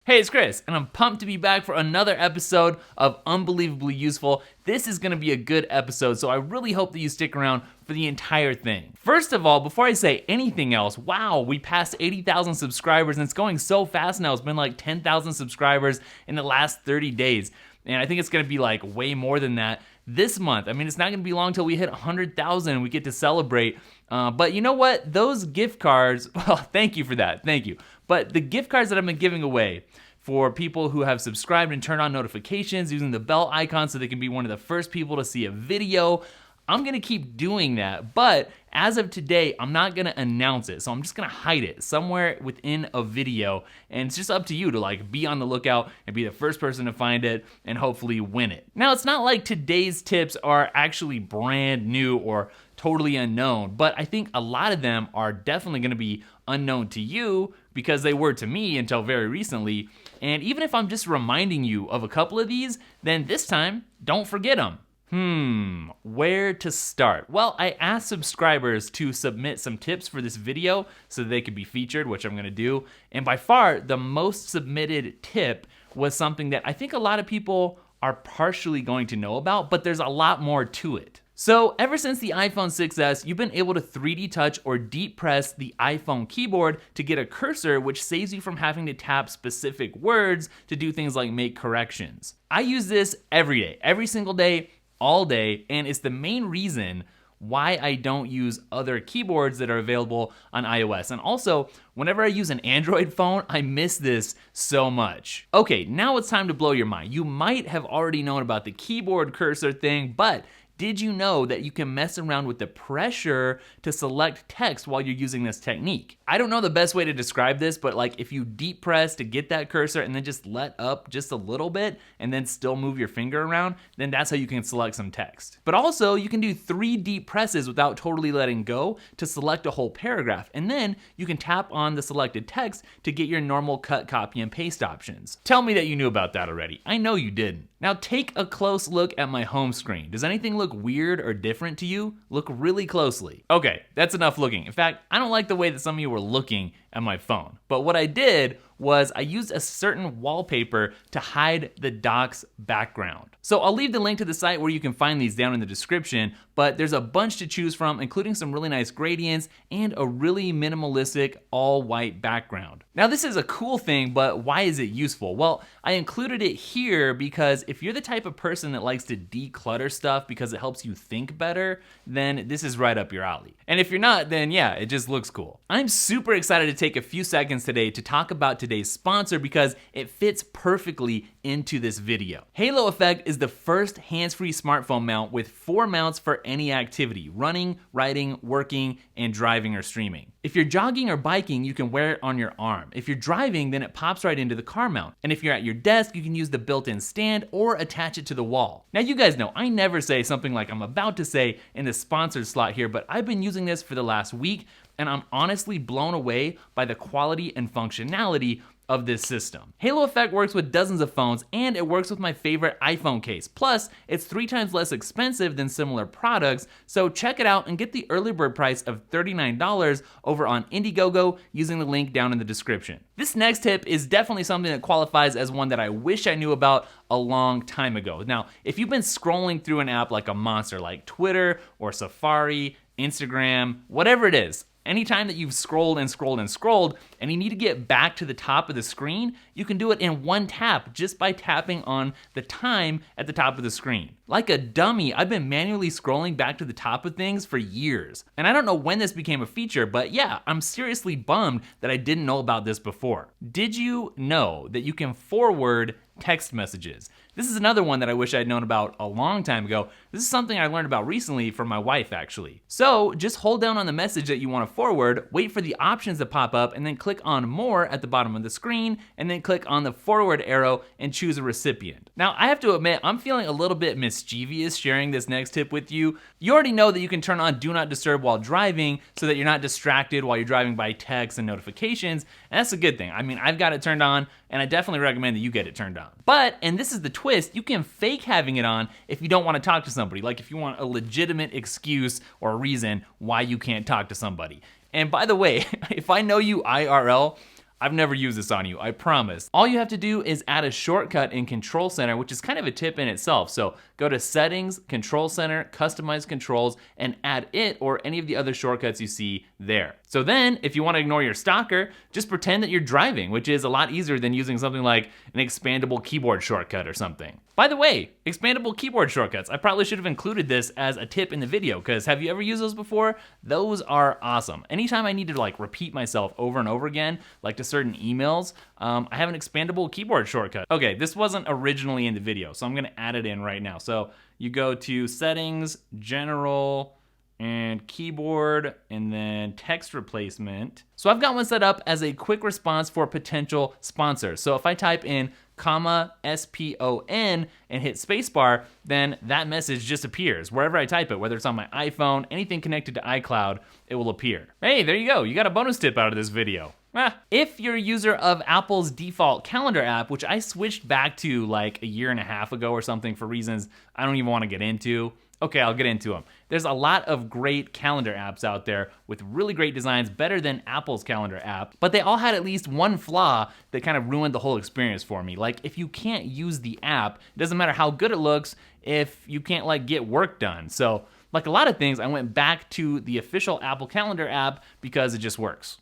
Hey, it's Chris, and I'm pumped to be back for another episode of Unbelievably Useful. This is going to be a good episode, so I really hope that you stick around for the entire thing. First of all, before I say anything else, wow, we passed 80,000 subscribers, and it's going so fast now. It's been like 10,000 subscribers in the last 30 days, and I think it's going to be like way more than that this month. I mean, it's not going to be long till we hit 100,000 and we get to celebrate. But you know what? Those gift cards, well, thank you for that. Thank you. But the gift cards that I've been giving away for people who have subscribed and turned on notifications using the bell icon so they can be one of the first people to see a video, I'm gonna keep doing that. But as of today, I'm not gonna announce it. So I'm just gonna hide it somewhere within a video. And it's just up to you to like be on the lookout and be the first person to find it and hopefully win it. Now, it's not like today's tips are actually brand new or totally unknown, but I think a lot of them are definitely gonna be unknown to you because they were to me until very recently. And even if I'm just reminding you of a couple of these, then this time, don't forget them. Where to start? Well, I asked subscribers to submit some tips for this video so that they could be featured, which I'm gonna do. And by far, the most submitted tip was something that I think a lot of people are partially going to know about, but there's a lot more to it. So ever since the iPhone 6s, you've been able to 3D touch or deep press the iPhone keyboard to get a cursor, which saves you from having to tap specific words to do things like make corrections. I use this every day, every single day, all day, and it's the main reason why I don't use other keyboards that are available on iOS. And also, whenever I use an Android phone, I miss this so much. Okay, now it's time to blow your mind. You might have already known about the keyboard cursor thing, but did you know that you can mess around with the pressure to select text while you're using this technique? I don't know the best way to describe this, but like if you deep press to get that cursor and then just let up just a little bit and then still move your finger around, then that's how you can select some text. But also you can do 3 deep presses without totally letting go to select a whole paragraph. And then you can tap on the selected text to get your normal cut, copy, and paste options. Tell me that you knew about that already. I know you didn't. Now take a close look at my home screen. Does anything look weird or different to you? Look really closely. Okay, that's enough looking. In fact, I don't like the way that some of you were looking at my phone. But what I did was I used a certain wallpaper to hide the doc's background. So I'll leave the link to the site where you can find these down in the description, but there's a bunch to choose from, including some really nice gradients and a really minimalistic all-white background. Now this is a cool thing, but why is it useful? Well, I included it here because if you're the type of person that likes to declutter stuff because it helps you think better, then this is right up your alley. And if you're not, then yeah, it just looks cool. I'm super excited to take a few seconds today to talk about today's sponsor because it fits perfectly into this video. Halo Effect is the first hands-free smartphone mount with 4 mounts for any activity: running, writing, working, and driving or streaming. If you're jogging or biking, you can wear it on your arm. If you're driving, then it pops right into the car mount. And if you're at your desk, you can use the built-in stand or attach it to the wall. Now you guys know, I never say something like I'm about to say in the sponsored slot here, but I've been using this for the last week, and I'm honestly blown away by the quality and functionality of this system. Halo Effect works with dozens of phones, and it works with my favorite iPhone case. Plus, it's 3 times less expensive than similar products, so check it out and get the early bird price of $39 over on Indiegogo using the link down in the description. This next tip is definitely something that qualifies as one that I wish I knew about a long time ago. Now, if you've been scrolling through an app like a monster, like Twitter or Safari, Instagram, whatever it is, anytime that you've scrolled and scrolled and scrolled and you need to get back to the top of the screen, you can do it in one tap just by tapping on the time at the top of the screen. Like a dummy, I've been manually scrolling back to the top of things for years. And I don't know when this became a feature, but yeah, I'm seriously bummed that I didn't know about this before. Did you know that you can forward text messages? This is another one that I wish I'd known about a long time ago. This is something I learned about recently from my wife, actually. So just hold down on the message that you want to forward, wait for the options to pop up, and then click on More at the bottom of the screen, and then click on the forward arrow and choose a recipient. Now, I have to admit, I'm feeling a little bit mischievous sharing this next tip with you. You already know that you can turn on Do Not Disturb while driving so that you're not distracted while you're driving by texts and notifications, and that's a good thing. I mean, I've got it turned on, and I definitely recommend that you get it turned on. But, and this is the twist, you can fake having it on if you don't want to talk to somebody, like if you want a legitimate excuse or reason why you can't talk to somebody. And by the way, if I know you IRL, I've never used this on you, I promise. All you have to do is add a shortcut in Control Center, which is kind of a tip in itself. So go to Settings, Control Center, Customize Controls, and add it or any of the other shortcuts you see there. So then, if you want to ignore your stalker, just pretend that you're driving, which is a lot easier than using something like an expandable keyboard shortcut or something. By the way, expandable keyboard shortcuts. I probably should have included this as a tip in the video, because have you ever used those before? Those are awesome. Anytime I need to like repeat myself over and over again, like to certain emails, I have an expandable keyboard shortcut. Okay, this wasn't originally in the video, so I'm gonna add it in right now. So you go to Settings, General, and Keyboard, and then Text Replacement. So I've got one set up as a quick response for potential sponsors. So if I type in SPON and hit spacebar, then that message just appears. Wherever I type it, whether it's on my iPhone, anything connected to iCloud, it will appear. Hey, there you go. You got a bonus tip out of this video. If you're a user of Apple's default calendar app, which I switched back to like a year and a half ago or something for reasons I don't even want to get into. Okay, I'll get into them. There's a lot of great calendar apps out there with really great designs, better than Apple's calendar app, but they all had at least one flaw that kind of ruined the whole experience for me. Like, if you can't use the app, it doesn't matter how good it looks if you can't like get work done. So like a lot of things, I went back to the official Apple Calendar app because it just works.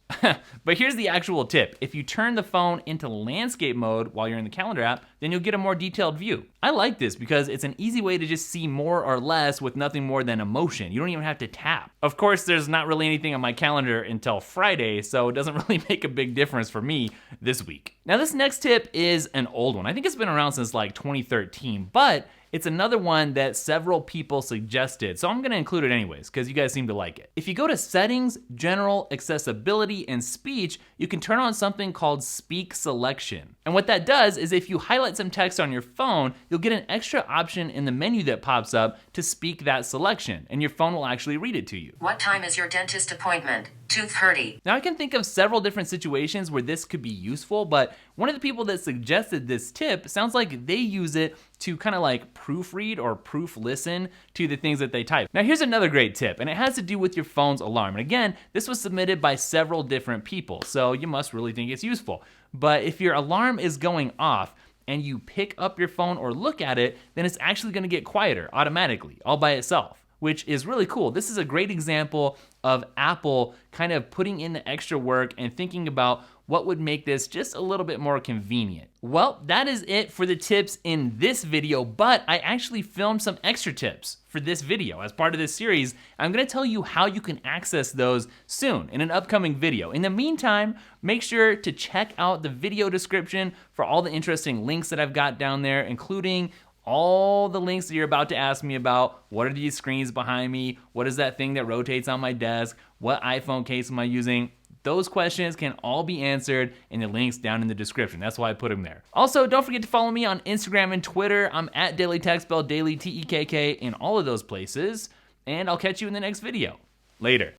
But here's the actual tip. If you turn the phone into landscape mode while you're in the calendar app, then you'll get a more detailed view. I like this because it's an easy way to just see more or less with nothing more than a motion. You don't even have to tap. Of course, there's not really anything on my calendar until Friday, so it doesn't really make a big difference for me this week. Now this next tip is an old one. I think it's been around since like 2013, but it's another one that several people suggested, so I'm gonna include it anyways, because you guys seem to like it. If you go to Settings, General, Accessibility, and Speech, you can turn on something called Speak Selection. And what that does is if you highlight some text on your phone, you'll get an extra option in the menu that pops up to speak that selection, and your phone will actually read it to you. What time is your dentist appointment? 2:30. Now I can think of several different situations where this could be useful, but one of the people that suggested this tip sounds like they use it to kind of like proofread or proof listen to the things that they type. Now here's another great tip, and it has to do with your phone's alarm. And again, this was submitted by several different people, so you must really think it's useful. But if your alarm is going off and you pick up your phone or look at it, then it's actually gonna get quieter automatically, all by itself, which is really cool. This is a great example of Apple kind of putting in the extra work and thinking about what would make this just a little bit more convenient. Well, that is it for the tips in this video, but I actually filmed some extra tips for this video as part of this series. I'm gonna tell you how you can access those soon in an upcoming video. In the meantime, make sure to check out the video description for all the interesting links that I've got down there, including all the links that you're about to ask me about. What are these screens behind me? What is that thing that rotates on my desk? What iPhone case am I using? Those questions can all be answered in the links down in the description. That's why I put them there. Also, don't forget to follow me on Instagram and Twitter. I'm at Daily Tech, spelled Daily, T-E-K-K, in all of those places. And I'll catch you in the next video. Later.